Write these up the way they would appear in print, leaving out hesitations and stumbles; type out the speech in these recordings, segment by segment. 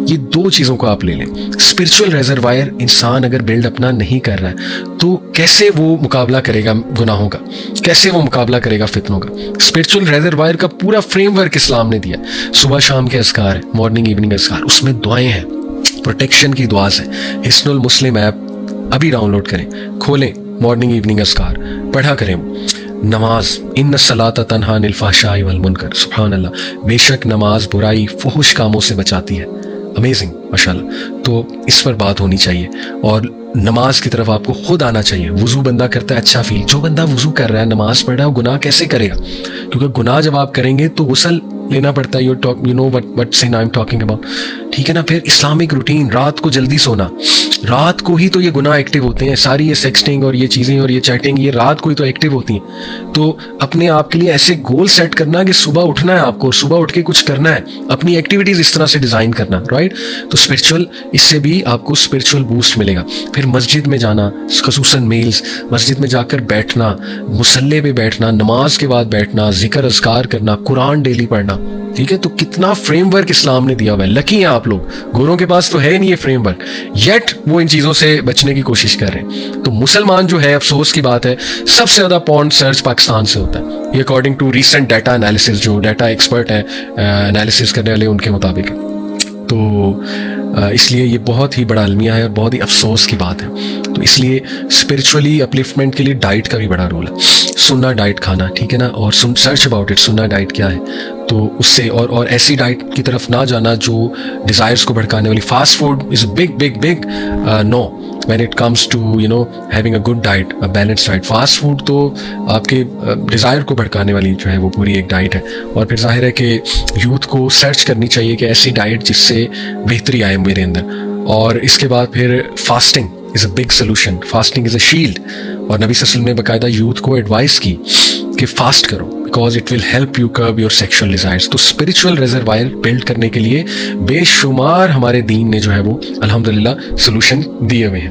یہ دو چیزوں کو آپ لے لیں. اسپرچل ریزروائر انسان اگر بلڈ اپنا نہیں کر رہا ہے تو کیسے وہ مقابلہ کرے گا گناہوں کا, کیسے وہ مقابلہ کرے گا فتنوں کا؟ اسپرچل ریزروائر کا پورا فریم ورک اسلام نے دیا. صبح شام کے اذکار ہیں, مارننگ ایوننگ اذکار, اس میں دعائیں ہیں, پروٹیکشن کی دعا ہے. حصن المسلم ایپ ابھی ڈاؤن لوڈ کریں, کھولیں, مارننگ ایوننگ اذکار پڑھا کریں. نماز, ان الصلاۃ تنہی عن الفحشاء والمنکر, سبحان اللہ, بے شک نماز برائی فحش کاموں سے بچاتی ہے. امیزنگ, ماشاءاللہ. تو اس پر بات ہونی چاہیے اور نماز کی طرف آپ کو خود آنا چاہیے. وضو بندہ کرتا ہے اچھا فیل, جو بندہ وضو کر رہا ہے, نماز پڑھ رہا ہے, وہ گناہ کیسے کرے گا؟ کیونکہ گناہ جب آپ کریں گے تو غسل لینا پڑتا ہے. You know what scene I am talking about, ٹھیک ہے نا. پھر اسلامک روٹین, رات کو جلدی سونا, رات کو ہی تو یہ گناہ ایکٹیو ہوتے ہیں. ساری یہ سیکسٹنگ اور یہ چیزیں اور یہ چیٹنگ, یہ رات کو ہی تو ایکٹیو ہوتی ہیں. تو اپنے آپ کے لیے ایسے گول سیٹ کرنا کہ صبح اٹھنا ہے آپ کو, صبح اٹھ کے کچھ کرنا ہے, اپنی ایکٹیویٹیز اس طرح سے ڈیزائن کرنا, رائٹ. تو اسپرچل, اس سے بھی آپ کو اسپرچل بوسٹ ملے گا. پھر مسجد میں جانا, خصوصاً میلز, مسجد میں جا کر بیٹھنا, مصلے پہ بیٹھنا, نماز کے بعد بیٹھنا, ذکر اذکار کرنا, قرآن ڈیلی پڑھنا, ٹھیک ہے. تو کتنا فریم ورک اسلام نے دیا ہوا ہے. لکی ہیں آپ لوگ, گوروں کے پاس تو ہے نہیں یہ فریم ورک, یٹ وہ ان چیزوں سے بچنے کی کوشش کر رہے ہیں. تو مسلمان جو ہے, افسوس کی بات ہے, سب سے زیادہ پورن سرچ پاکستان سے ہوتا ہے. یہ according to recent data analysis, جو ڈیٹا ایکسپرٹ ہیں انالیسز کرنے والے, ان کے مطابق. تو اس لیے یہ بہت ہی بڑا المیہ ہے اور بہت ہی افسوس کی بات ہے. تو اس لیے اسپرچولی اپلفٹمنٹ کے لیے ڈائٹ کا بھی بڑا رول ہے. سننا ڈائٹ کھانا, ٹھیک ہے نا, اور سرچ اباؤٹ اٹ, سننا ڈائٹ کیا ہے. تو اس سے اور ایسی ڈائٹ کی طرف نہ جانا جو ڈیزائرس کو بھڑکانے والی. Fast food is a big no when it comes to having a good diet, a balanced diet. Fast food تو آپ کے ڈیزائر کو بھڑکانے والی جو ہے وہ پوری ایک ڈائٹ ہے. اور پھر ظاہر ہے کہ یوتھ کو سرچ کرنی چاہیے کہ ایسی ڈائٹ جس سے بہتری آئے میرے اندر. اور اس کے بعد پھر fasting is a big solution. Fasting is a shield. اور نبی صلی اللہ علیہ وسلم نے باقاعدہ یوتھ کو ایڈوائز کی کہ فاسٹ کرو, because it will help you curb your sexual desires. تو اسپرچل ریزروائر بلڈ کرنے کے لیے بے شمار ہمارے دین نے جو ہے وہ الحمدللہ سولوشن دیے ہوئے ہیں.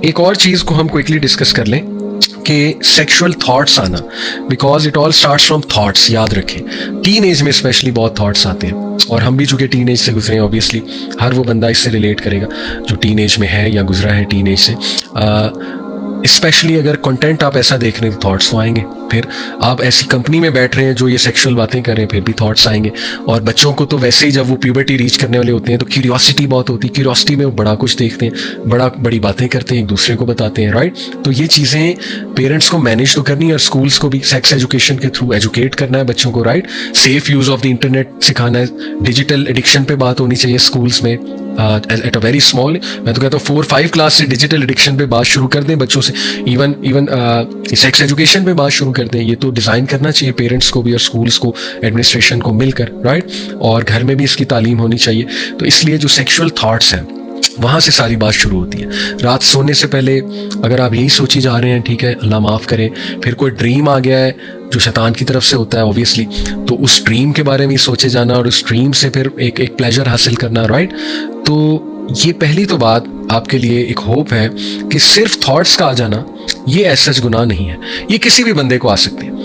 ایک اور چیز کو ہم کوئکلی ڈسکس کر لیں کہ سیکشول تھاٹس آنا, because it all starts from thoughts. یاد رکھیں, ٹین ایج میں اسپیشلی بہت تھاٹس آتے ہیں, اور ہم بھی چونکہ ٹین ایج سے گزرے ہیں, اوبیسلی ہر وہ بندہ اس سے ریلیٹ کرے گا جو ٹین ایج میں ہے یا گزرا ہے ٹین ایج سے. اسپیشلی اگر کنٹینٹ آپ ایسا دیکھ رہے ہیں تو تھاٹس تو آئیں گے. پھر آپ ایسی کمپنی میں بیٹھ رہے ہیں جو یہ سیکشول باتیں کر رہے ہیں, پھر بھی تھاٹس آئیں گے. اور بچوں کو تو ویسے ہی جب وہ پیوبرٹی ریچ کرنے والے ہوتے ہیں تو کیوریوسٹی بہت ہوتی ہے. کیوریوسٹی میں وہ بڑا کچھ دیکھتے ہیں, بڑی باتیں کرتے ہیں, ایک دوسرے کو بتاتے ہیں, رائٹ. تو یہ چیزیں پیرنٹس کو مینیج تو کرنی ہے, اور اسکولس کو بھی سیکس ایجوکیشن کے تھرو ایجوکیٹ کرنا ہے بچوں کو, right. Safe use of the internet سکھانا ہے. ڈیجیٹل ایڈکشن پہ بات ہونی چاہیے اسکولس میں ایٹ اے ویری اسمال. میں تو کہتا ہوں 4-5 کلاس سے ڈیجیٹل ایڈکشن پہ بات شروع کر دیں بچوں سے. ایون سیکس ایجوکیشن پہ بات شروع کر دیں. یہ تو ڈیزائن کرنا چاہیے پیرنٹس کو بھی اور اسکولس کو, ایڈمنسٹریشن کو مل کر, رائٹ. اور گھر میں بھی اس کی تعلیم ہونی چاہیے. تو اس لیے جو سیکشول تھاٹس ہیں وہاں سے ساری بات شروع ہوتی ہے. رات سونے سے پہلے اگر آپ یہی سوچی جا رہے ہیں, ٹھیک ہے, اللہ معاف کرے, پھر کوئی ڈریم آ گیا ہے جو شیطان کی طرف سے ہوتا ہے اوبیسلی, تو اس ڈریم کے بارے میں سوچے جانا اور اس ڈریم سے پھر ایک پلیجر حاصل کرنا, رائٹ. تو یہ پہلی تو بات آپ کے لیے ایک ہوپ ہے کہ صرف تھاٹس کا آ جانا یہ ایسا گناہ نہیں ہے. یہ کسی بھی بندے کو آ سکتے ہیں.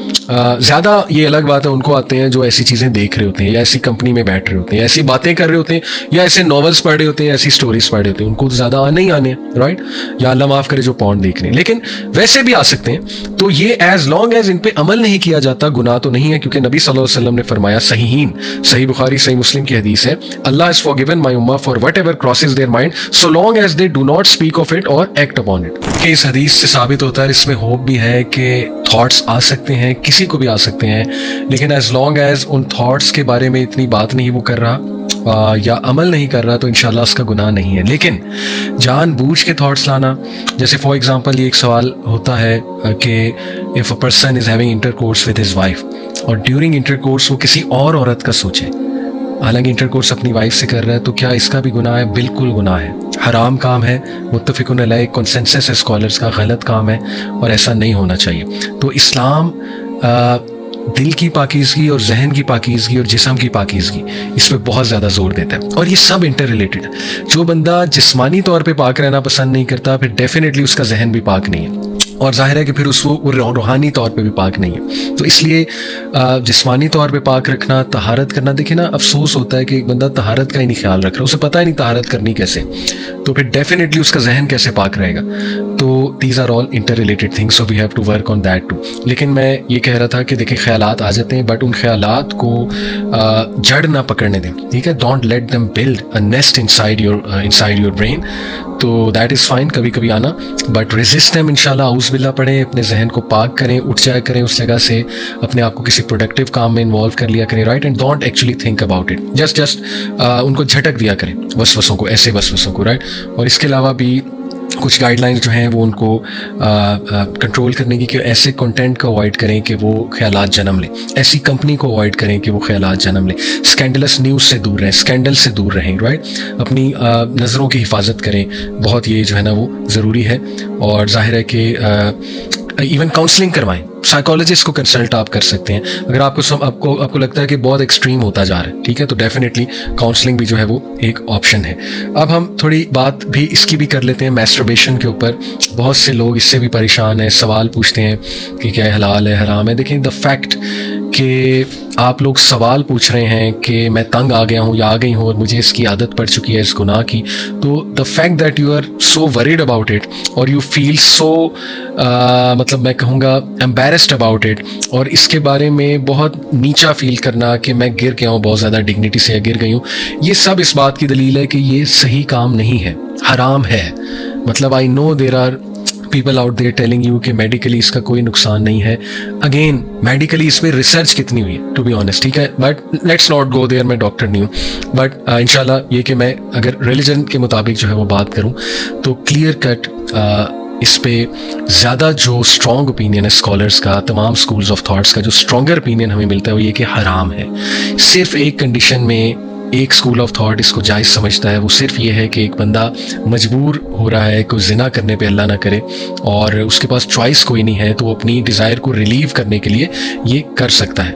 زیادہ یہ الگ بات ہے ان کو آتے ہیں جو ایسی چیزیں دیکھ رہے ہوتے ہیں, یا ایسی کمپنی میں بیٹھ رہے ہوتے ہیں, ایسی باتیں کر رہے ہوتے ہیں, یا ایسے ناولس پڑھ رہے ہوتے ہیں, ایسی سٹوریز پڑھ رہے ہوتے ہیں. ان کو زیادہ آنے ہی آنے ہیں, رائٹ. یا اللہ معاف کرے جو پورن دیکھ رہے ہیں, لیکن ویسے بھی آ سکتے ہیں. تو یہ ایز لانگ ایز ان پہ عمل نہیں کیا جاتا گناہ تو نہیں ہے, کیونکہ نبی صلی اللہ علیہ وسلم نے فرمایا, صحیحین, صحیح بخاری صحیح مسلم کی حدیث ہے, اللہ has forgiven my ummah for whatever crosses their mind so long as they do not speak of it or act upon it. کہ اس حدیث سے ثابت ہوتا ہے, اس میں ہوپ بھی ہے کہ تھاٹس آ سکتے ہیں, کسی کو بھی آ سکتے ہیں, لیکن ایز لانگ ایز ان تھاٹس کے بارے میں اتنی بات نہیں وہ کر رہا یا عمل نہیں کر رہا تو انشاءاللہ اس کا گناہ نہیں ہے. لیکن جان بوجھ کے تھاٹس لانا, جیسے فار ایگزامپل یہ ایک سوال ہوتا ہے کہ if a person is having intercourse with his wife اور ڈیورنگ intercourse وہ کسی اور عورت کا سوچے, حالانکہ انٹرکورس اپنی وائف سے کر رہا ہے, تو کیا اس کا بھی گناہ ہے؟ بالکل گناہ ہے, حرام کام ہے, متفقون علیہ کنسنسس ہے اسکالرس کا, غلط کام ہے اور ایسا نہیں ہونا چاہیے. تو اسلام دل کی پاکیزگی اور ذہن کی پاکیزگی اور جسم کی پاکیزگی اس پہ بہت زیادہ زور دیتا ہے, اور یہ سب انٹر ریلیٹڈ ہے. جو بندہ جسمانی طور پہ پاک رہنا پسند نہیں کرتا پھر ڈیفینیٹلی اس کا ذہن بھی پاک نہیں ہے. اور ظاہر ہے کہ پھر اس وہ روحانی طور پہ بھی پاک نہیں ہے. تو اس لیے جسمانی طور پہ پاک رکھنا, طہارت کرنا, دیکھیں نا افسوس ہوتا ہے کہ ایک بندہ طہارت کا ہی نہیں خیال رکھ رہا, اسے پتہ ہی نہیں طہارت کرنی کیسے, تو پھر ڈیفینیٹلی اس کا ذہن کیسے پاک رہے گا. تو these are all interrelated things, so we have to work on that too. لیکن میں یہ کہہ رہا تھا کہ دیکھیں خیالات آ جاتے ہیں, بٹ ان خیالات کو جڑ نہ پکڑنے دیں, ٹھیک ہے. Don't let them build a nest inside your brain. تو دیٹ از فائن کبھی کبھی آنا, بٹ ریزسٹ دیم انشاءاللہ. اعوذ باللہ پڑھیں, اپنے ذہن کو پاک کریں, اٹھ جایا کریں اس جگہ سے, اپنے آپ کو کسی پروڈکٹیو کام میں انوالو کر لیا کریں, right. And don't actually think about it, just in کو جھٹک دیا کریں وسوسوں کو, ایسے وسوسوں کو, رائٹ. اور اس کے علاوہ بھی کچھ گائیڈ لائنز جو ہیں وہ ان کو کنٹرول کرنے کی, کہ ایسے کنٹینٹ کو اوائڈ کریں کہ وہ خیالات جنم لیں, ایسی کمپنی کو اوائڈ کریں کہ وہ خیالات جنم لیں, اسکینڈلس نیوز سے دور رہیں, اسکینڈل سے دور رہیں, رائٹ. اپنی نظروں کی حفاظت کریں, بہت یہ جو ہے نا وہ ضروری ہے. اور ظاہر ہے کہ ایون کاؤنسلنگ کروائیں, سائیکالوجسٹ کو کنسلٹ آپ کر سکتے ہیں اگر آپ کو لگتا ہے کہ بہت ایکسٹریم ہوتا جا رہا ہے, ٹھیک ہے. تو ڈیفینیٹلی کاؤنسلنگ بھی جو ہے وہ ایک آپشن ہے. اب ہم تھوڑی بات بھی اس کی بھی کر لیتے ہیں میسٹربیشن کے اوپر. بہت سے لوگ اس سے بھی پریشان ہیں, سوال پوچھتے ہیں کہ کیا حلال ہے حرام ہے. دیکھیں دا فیکٹ کہ آپ لوگ سوال پوچھ رہے ہیں کہ میں تنگ آ گیا ہوں یا آ گئی ہوں اور مجھے اس کی عادت پڑ چکی ہے اس گناہ کی, تو the fact that you are so worried about it اور یو فیل سو مطلب میں کہوں گا امبیرسڈ اباؤٹ اٹ, اور اس کے بارے میں بہت نیچا فیل کرنا کہ میں گر گیا ہوں بہت زیادہ ڈگنیٹی سے, گر گئی ہوں, یہ سب اس بات کی دلیل ہے کہ یہ صحیح کام نہیں ہے, حرام ہے. مطلب I know there are people out there telling you کہ میڈیکلی اس کا کوئی نقصان نہیں ہے. اگین میڈیکلی اس پہ ریسرچ کتنی ہوئی ہے ٹو بی آنیسٹ, ٹھیک ہے, but let's not go there. میں ڈاکٹر نہیں ہوں, بٹ انشاءاللہ یہ کہ میں اگر ریلیجن کے مطابق جو ہے وہ بات کروں تو کلیئر کٹ اس پہ زیادہ جو اسٹرانگ اوپینین ہے اسکالرس کا, تمام اسکولز آف تھاٹس کا جو اسٹرانگر اوپینین ہمیں ملتا ہے وہ یہ کہ حرام ہے. صرف ایک کنڈیشن میں ایک اسکول آف تھاٹ اس کو جائز سمجھتا ہے, وہ صرف یہ ہے کہ ایک بندہ مجبور ہو رہا ہے کوئی زنا کرنے پہ, اللہ نہ کرے, اور اس کے پاس چوائس کوئی نہیں ہے, تو وہ اپنی ڈیزائر کو ریلیو کرنے کے لیے یہ کر سکتا ہے.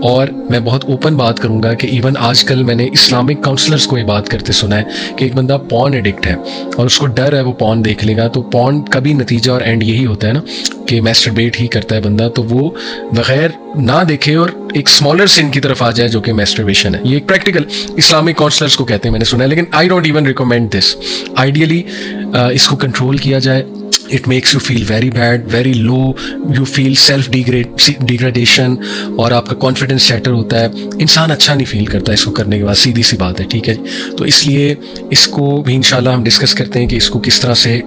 اور میں بہت اوپن بات کروں گا کہ ایون آج کل میں نے اسلامک کاؤنسلرس کو یہ بات کرتے سنا ہے کہ ایک بندہ پورن ایڈکٹ ہے اور اس کو ڈر ہے وہ پورن دیکھ لے گا, تو پورن کا بھی نتیجہ اور اینڈ یہی ہوتا ہے نا کہ میسٹربیٹ ہی کرتا ہے بندہ, تو وہ بغیر نہ دیکھے اور ایک اسمالر سن کی طرف آ جائے جو کہ میسٹربیشن ہے. یہ ایک پریکٹیکل اسلامک کاؤنسلرس کو کہتے ہیں, میں نے سنا ہے, لیکن I don't even recommend this. Ideally اس کو کنٹرول کیا جائے. It makes you feel very bad, very low, you feel self-degradation, اور آپ کا کانفیڈنس شیٹر ہوتا ہے, انسان اچھا نہیں فیل کرتا اس کو کرنے کے بعد, سیدھی سی بات ہے, ٹھیک ہے. تو اس لیے اس کو بھی انشاءاللہ ہم ڈسکس کرتے ہیں کہ اس کو کس طرح سے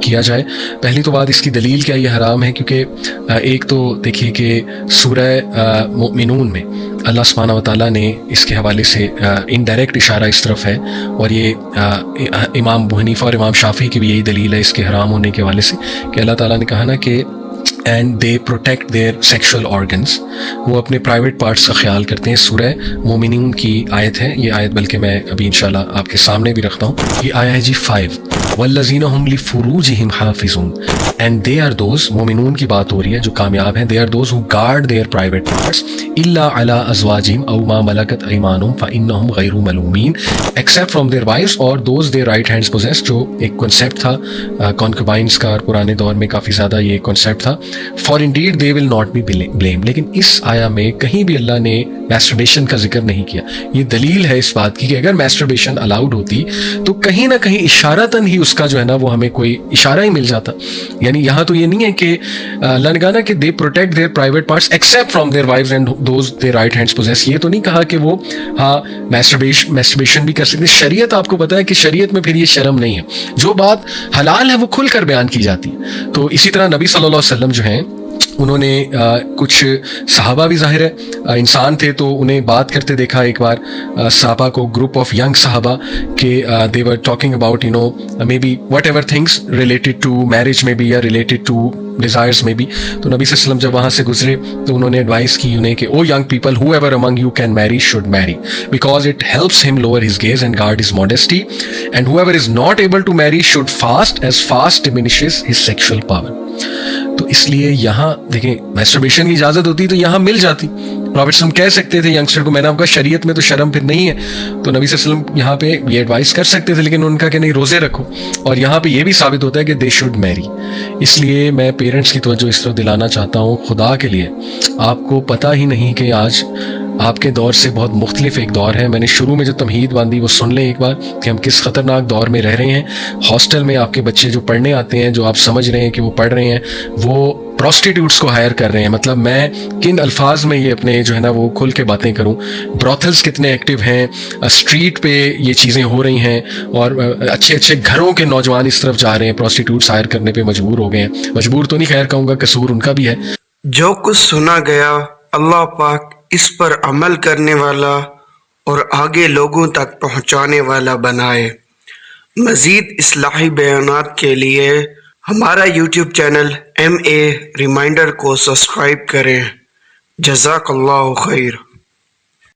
کیا جائے. پہلی تو بات اس کی دلیل کیا یہ حرام ہے, کیونکہ ایک تو دیکھیے کہ سورہ مؤمنون میں اللہ سبحانہ و تعالیٰ نے اس کے حوالے سے انڈائریکٹ اشارہ اس طرف ہے, اور یہ امام ابو حنیفہ اور امام شافعی کی بھی یہی دلیل ہے اس کے حرام ہونے کے حوالے سے, کہ اللہ تعالیٰ نے کہا نا کہ and they protect their sexual organs, وہ اپنے پرائیویٹ پارٹس کا خیال کرتے ہیں. سورہ مومنون کی آیت ہے یہ آیت, بلکہ میں ابھی انشاءاللہ آپ کے سامنے بھی رکھتا ہوں. یہ آیا ہے جی 5, والذین هم لفروجہم حافظون, اینڈ دے آر دوز, مومنون کی بات ہو رہی ہے جو کامیاب ہیں, they are those who guard their private parts الا علی ازواجہم او ما ملکت ایمانہم فانہم غیر ملومین, ایکسیپٹ فرام دیئر وائفز اور those their right hands possess, جو ایک کنسیپٹ تھا کانکوبائنس کا, اور پرانے دور میں کافی زیادہ یہ کنسیپٹ تھا. For indeed they will not be blame, لیکن اس آیا میں کہیں بھی اللہ نے میسٹربیشن کا ذکر نہیں کیا. یہ دلیل ہے اس بات کی کہ اگر میسٹربیشن الاؤڈ ہوتی تو کہیں نہ کہیں اشارتاً ہی اس کا جو ہے نا وہ ہمیں کوئی اشارہ ہی مل جاتا. یعنی یہاں تو یہ نہیں ہے کہ اللہ نے کہا نا کہ they protect their private parts except from their wives and those their right hands possess, یہ تو نہیں کہا کہ وہ ہاں میسٹربیشن بھی کر سکتے. شریعت آپ کو پتا ہے کہ شریعت میں پھر یہ شرم نہیں ہے, جو بات حلال ہے وہ کھل کر بیان کی جاتی ہے. تو اسی طرح نبی صلی اللہ علیہ وسلم جو ہیں انہوں نے کچھ صحابہ بھی ظاہر ہے انسان تھے, تو انہیں بات کرتے دیکھا ایک بار صحابہ کو, گروپ آف ینگ صحابہ, کہ they were talking about you know maybe whatever things related to marriage میں بھی یا ریلیٹڈ ٹو ڈیزائرز میں بھی. تو نبی صلی اللہ علیہ وسلم جب وہاں سے گزرے تو انہوں نے ایڈوائز کی انہیں کہ O young people, whoever among you can marry should marry, because it helps him lower his gaze and guard his modesty, and whoever is not able to marry should fast as fast diminishes his sexual power. تو اس لیے یہاں دیکھیں میسٹربیشن کی اجازت ہوتی تو یہاں مل جاتی, پروفیٹ صلی اللہ علیہ وسلم کہہ سکتے تھے ینگسٹر کو, میں نے آپ کا شریعت میں تو شرم پھر نہیں ہے, تو نبی صلی اللہ علیہ وسلم یہاں پہ یہ ایڈوائز کر سکتے تھے, لیکن ان کا کہ نہیں روزے رکھو. اور یہاں پہ یہ بھی ثابت ہوتا ہے کہ دے شوڈ میری. اس لیے میں پیرنٹس کی توجہ اس طرح دلانا چاہتا ہوں, خدا کے لیے آپ کو پتہ ہی نہیں کہ آج آپ کے دور سے بہت مختلف ایک دور ہے. میں نے شروع میں جو تمہید باندھی وہ سن لیں ایک بار کہ ہم کس خطرناک دور میں رہ رہے ہیں. ہاسٹل میں آپ کے بچے جو پڑھنے آتے ہیں, جو آپ سمجھ رہے ہیں کہ وہ پڑھ رہے ہیں, وہ پروسٹیٹیوٹس کو ہائر کر رہے ہیں. مطلب میں کن الفاظ میں یہ اپنے جو ہے نا وہ کھل کے باتیں کروں. بروتھلز کتنے ایکٹیو ہیں, اسٹریٹ پہ یہ چیزیں ہو رہی ہیں, اور اچھے اچھے گھروں کے نوجوان اس طرف جا رہے ہیں, پروسٹیٹیوٹس ہائر کرنے پہ مجبور ہو گئے ہیں. مجبور تو نہیں خیر کہوں گا, قصور ان کا بھی ہے. جو کچھ سنا گیا اللہ پاک اس پر عمل کرنے والا اور آگے لوگوں تک پہنچانے والا بنائے. مزید اصلاحی بیانات کے لیے ہمارا یوٹیوب چینل MA ریمائنڈر کو سبسکرائب کریں. جزاک اللہ خیر.